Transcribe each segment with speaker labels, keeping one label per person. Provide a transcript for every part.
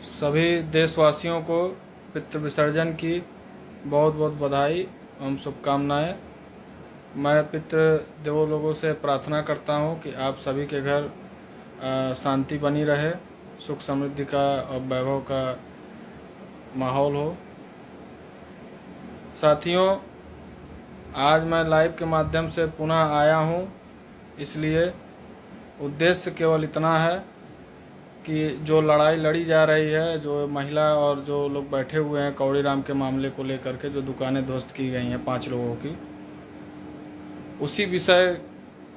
Speaker 1: सभी देशवासियों को पितृ विसर्जन की बहुत बहुत बधाई एवं शुभकामनाएं। मैं पितृ देवों लोगों से प्रार्थना करता हूं कि आप सभी के घर शांति बनी रहे, सुख समृद्धि का और वैभव का माहौल हो। साथियों, आज मैं लाइव के माध्यम से पुनः आया हूं, इसलिए उद्देश्य केवल इतना है कि जो लड़ाई लड़ी जा रही है, जो महिला और जो लोग बैठे हुए हैं कौड़ी राम के मामले को लेकर के, जो दुकानें ध्वस्त की गई हैं 5 लोगों की, उसी विषय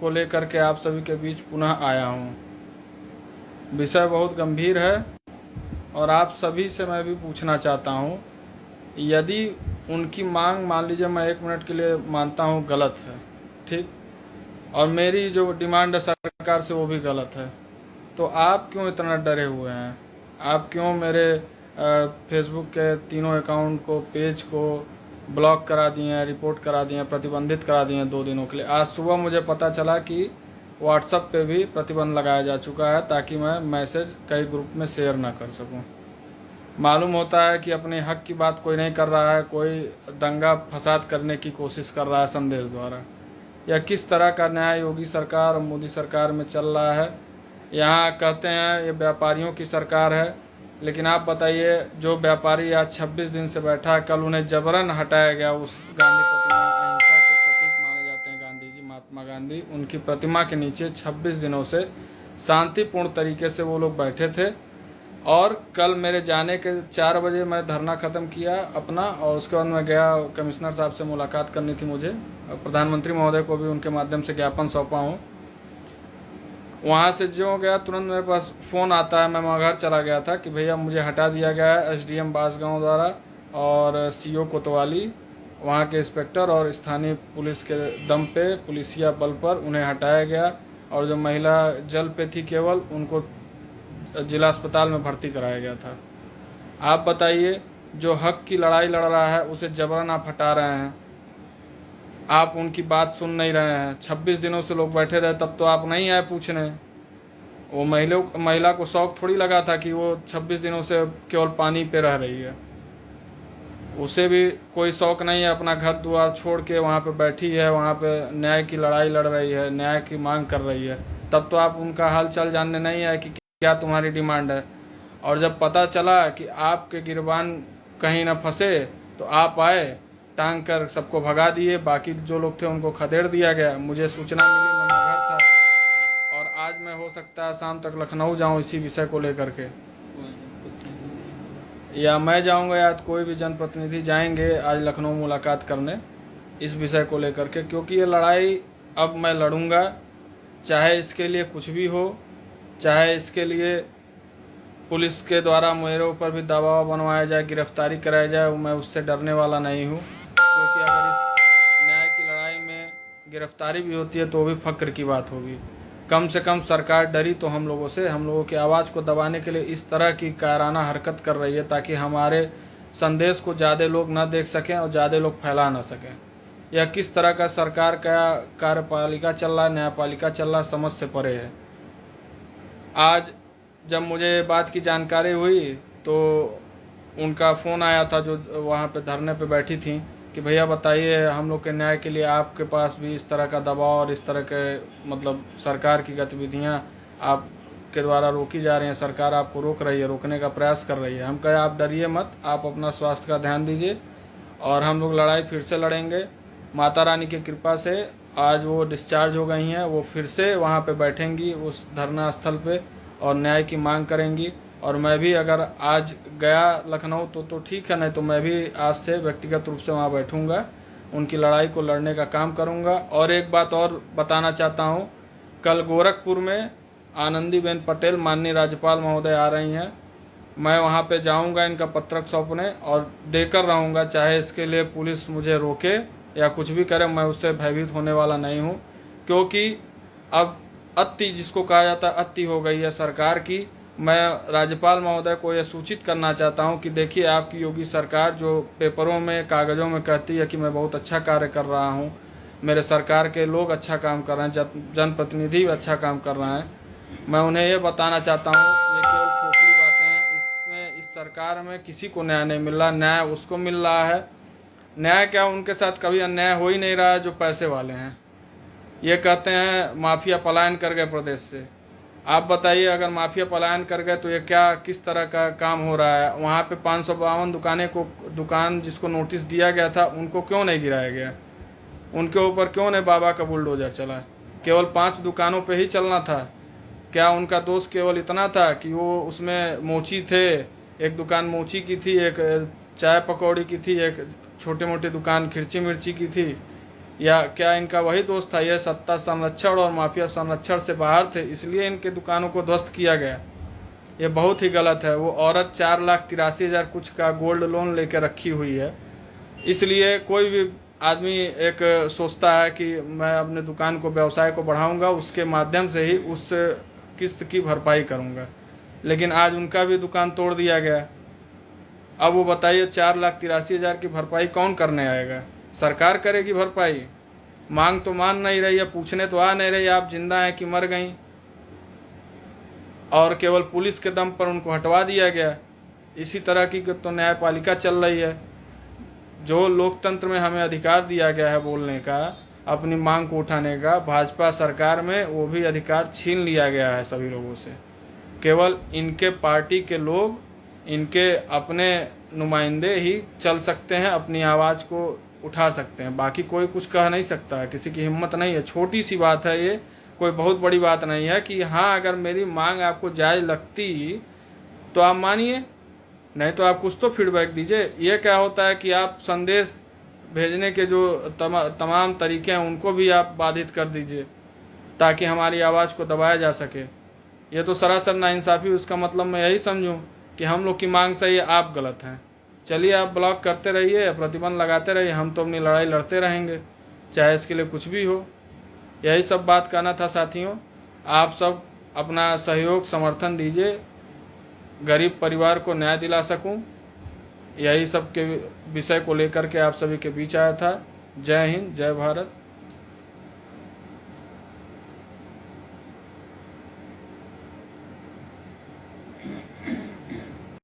Speaker 1: को लेकर के आप सभी के बीच पुनः आया हूं। विषय बहुत गंभीर है और आप सभी से मैं भी पूछना चाहता हूं, यदि उनकी मांग, मान लीजिए मैं 1 मिनट के लिए मानता हूं गलत है, ठीक, और मेरी जो डिमांड है सरकार से वो भी गलत है, तो आप क्यों इतना डरे हुए हैं? आप क्यों मेरे फेसबुक के तीनों अकाउंट को, पेज को ब्लॉक करा दिए हैं, रिपोर्ट करा दिए हैं, प्रतिबंधित करा दिए हैं 2 दिनों के लिए? आज सुबह मुझे पता चला कि व्हाट्सएप पे भी प्रतिबंध लगाया जा चुका है ताकि मैं मैसेज कई ग्रुप में शेयर ना कर सकूं। मालूम होता है कि अपने हक की बात कोई नहीं कर रहा है, कोई दंगा फसाद करने की कोशिश कर रहा है संदेश द्वारा। यह किस तरह का न्याय योगी सरकार और मोदी सरकार में चल रहा है? यहाँ कहते हैं ये व्यापारियों की सरकार है, लेकिन आप बताइए, जो व्यापारी आज 26 दिन से बैठा है, कल उन्हें जबरन हटाया गया। उस गांधी प्रतिमा, अहिंसा के प्रतीक माने जाते हैं गांधी जी, महात्मा गांधी, उनकी प्रतिमा के नीचे 26 दिनों से शांतिपूर्ण तरीके से वो लोग बैठे थे। और कल मेरे जाने के 4 बजे मैं धरना ख़त्म किया अपना, और उसके बाद मैं गया, कमिश्नर साहब से मुलाकात करनी थी मुझे, प्रधानमंत्री महोदय को भी उनके माध्यम से ज्ञापन सौंपा हूँ। वहाँ से जो गया, तुरंत मेरे पास फ़ोन आता है, मैं मगहर चला गया था कि भैया मुझे हटा दिया गया है एसडीएम बांसगांव द्वारा और सीओ कोतवाली, वहाँ के इंस्पेक्टर और स्थानीय पुलिस के दम पे, पुलिसिया बल पर उन्हें हटाया गया। और जो महिला जल पे थी केवल, उनको जिला अस्पताल में भर्ती कराया गया था। आप बताइए, जो हक की लड़ाई लड़ रहा है उसे जबरन आप हटा रहे हैं, आप उनकी बात सुन नहीं रहे हैं। 26 दिनों से लोग बैठे रहे, तब तो आप नहीं आए पूछने। वो महिला को शौक थोड़ी लगा था कि वो 26 दिनों से केवल पानी पे रह रही है। उसे भी कोई शौक नहीं है, अपना घर द्वार छोड़ के वहाँ पे बैठी है, वहाँ पे न्याय की लड़ाई लड़ रही है, न्याय की मांग कर रही है। तब तो आप उनका हाल चाल जानने नहीं आए कि क्या तुम्हारी डिमांड है। और जब पता चला कि आपके गिरबान कहीं ना फंसे, तो आप आए, टांग कर सबको भगा दिए, बाकी जो लोग थे उनको खदेड़ दिया गया। मुझे सूचना मिली, मैं घर था, और आज मैं हो सकता है शाम तक लखनऊ जाऊं इसी विषय को लेकर के, या मैं जाऊंगा या कोई भी जनप्रतिनिधि जाएंगे आज लखनऊ मुलाकात करने इस विषय को लेकर के, क्योंकि ये लड़ाई अब मैं लड़ूंगा, चाहे इसके लिए कुछ भी हो, चाहे इसके लिए पुलिस के द्वारा मेरे ऊपर भी दबाव बनवाया जाए, गिरफ्तारी कराया जाए, मैं उससे डरने वाला नहीं हूँ। क्योंकि अगर इस न्याय की लड़ाई में गिरफ्तारी भी होती है तो वो भी फक्र की बात होगी। कम से कम सरकार डरी तो हम लोगों से, हम लोगों की आवाज़ को दबाने के लिए इस तरह की कायराना हरकत कर रही है ताकि हमारे संदेश को ज़्यादा लोग ना देख सकें और ज़्यादा लोग फैला ना सकें। यह किस तरह का सरकार का कार्यपालिका चल रहा है, न्यायपालिका चल रहा है, समझ से परे है। आज जब मुझे बात की जानकारी हुई तो उनका फ़ोन आया था जो वहाँ पे धरने पे बैठी थी कि भैया बताइए, हम लोग के न्याय के लिए आपके पास भी इस तरह का दबाव और इस तरह के मतलब सरकार की गतिविधियाँ आपके द्वारा रोकी जा रही हैं, सरकार आपको रोक रही है, रोकने का प्रयास कर रही है। हम कहे आप डरिए मत, आप अपना स्वास्थ्य का ध्यान दीजिए और हम लोग लड़ाई फिर से लड़ेंगे। माता रानी की कृपा से आज वो डिस्चार्ज हो गई हैं, वो फिर से वहाँ पे बैठेंगी उस धरना स्थल पे और न्याय की मांग करेंगी। और मैं भी अगर आज गया लखनऊ तो ठीक है, नहीं तो मैं भी आज से व्यक्तिगत रूप से वहाँ बैठूंगा, उनकी लड़ाई को लड़ने का काम करूंगा। और एक बात और बताना चाहता हूँ, कल गोरखपुर में आनंदीबेन पटेल माननीय राज्यपाल महोदय आ रही हैं, मैं वहाँ पे जाऊंगा इनका पत्रक सौंपने और देकर रहूँगा, चाहे इसके लिए पुलिस मुझे रोके या कुछ भी करे, मैं उससे भयभीत होने वाला नहीं हूँ। क्योंकि अब अति जिसको कहा जाता है अति हो गई है सरकार की। मैं राज्यपाल महोदय को यह सूचित करना चाहता हूं कि देखिए, आपकी योगी सरकार जो पेपरों में, कागज़ों में कहती है कि मैं बहुत अच्छा कार्य कर रहा हूं, मेरे सरकार के लोग अच्छा काम कर रहे हैं, जनप्रतिनिधि भी अच्छा काम कर रहे हैं, मैं उन्हें ये बताना चाहता हूं, ये केवल खोखली बातें हैं, इसमें सरकार में किसी को न्याय नहीं मिल रहा, न्याय उसको मिल रहा है। न्याय क्या, उनके साथ कभी अन्याय हो ही नहीं रहा है जो पैसे वाले हैं। ये कहते हैं माफिया पलायन कर गए प्रदेश से। आप बताइए, अगर माफिया पलायन कर गए तो ये क्या किस तरह का काम हो रहा है? वहाँ पे 552 दुकान जिसको नोटिस दिया गया था उनको क्यों नहीं गिराया गया? उनके ऊपर क्यों नहीं बाबा का बुलडोजर चला? केवल 5 दुकानों पे ही चलना था। क्या उनका दोष केवल इतना था कि वो उसमें मोची थे? एक दुकान मोची की थी, एक चाय पकौड़ी की थी, एक छोटे मोटे दुकान खिरची मिर्ची की थी। या क्या इनका वही दोस्त था? यह सत्ता संरक्षण और माफिया संरक्षण से बाहर थे, इसलिए इनके दुकानों को ध्वस्त किया गया। ये बहुत ही गलत है। वो औरत 4,83,000 कुछ का गोल्ड लोन लेकर रखी हुई है। इसलिए कोई भी आदमी एक सोचता है कि मैं अपने दुकान को, व्यवसाय को बढ़ाऊंगा, उसके माध्यम से ही उस किस्त की भरपाई करूंगा। लेकिन आज उनका भी दुकान तोड़ दिया गया। अब वो बताइए 4,83,000 की भरपाई कौन करने आएगा? सरकार करेगी भरपाई। मांग तो मान नहीं रही है, पूछने तो आ नहीं रही आप जिंदा हैं कि मर गई, और केवल पुलिस के दम पर उनको हटवा दिया गया। इसी तरह की तो न्यायपालिका चल रही है। जो लोकतंत्र में हमें अधिकार दिया गया है बोलने का, अपनी मांग को उठाने का, भाजपा सरकार में वो भी अधिकार छीन लिया गया है सभी लोगों से। केवल इनके पार्टी के लोग, इनके अपने नुमाइंदे ही चल सकते हैं, अपनी आवाज़ को उठा सकते हैं। बाकी कोई कुछ कह नहीं सकता है, किसी की हिम्मत नहीं है। छोटी सी बात है ये, कोई बहुत बड़ी बात नहीं है कि हाँ अगर मेरी मांग आपको जायज़ लगती तो आप मानिए, नहीं तो आप कुछ तो फीडबैक दीजिए। ये क्या होता है कि आप संदेश भेजने के जो तमाम तरीके हैं उनको भी आप बाधित कर दीजिए ताकि हमारी आवाज़ को दबाया जा सके। ये तो सरासर नाइंसाफ़ी। उसका मतलब मैं यही समझूं कि हम लोग की मांग सही है, आप गलत हैं। चलिए आप ब्लॉक करते रहिए, प्रतिबंध लगाते रहिए, हम तो अपनी लड़ाई लड़ते रहेंगे, चाहे इसके लिए कुछ भी हो। यही सब बात कहना था साथियों। आप सब अपना सहयोग समर्थन दीजिए, गरीब परिवार को न्याय दिला सकूं, यही सब के विषय को लेकर के आप सभी के बीच आया था। जय हिंद, जय भारत।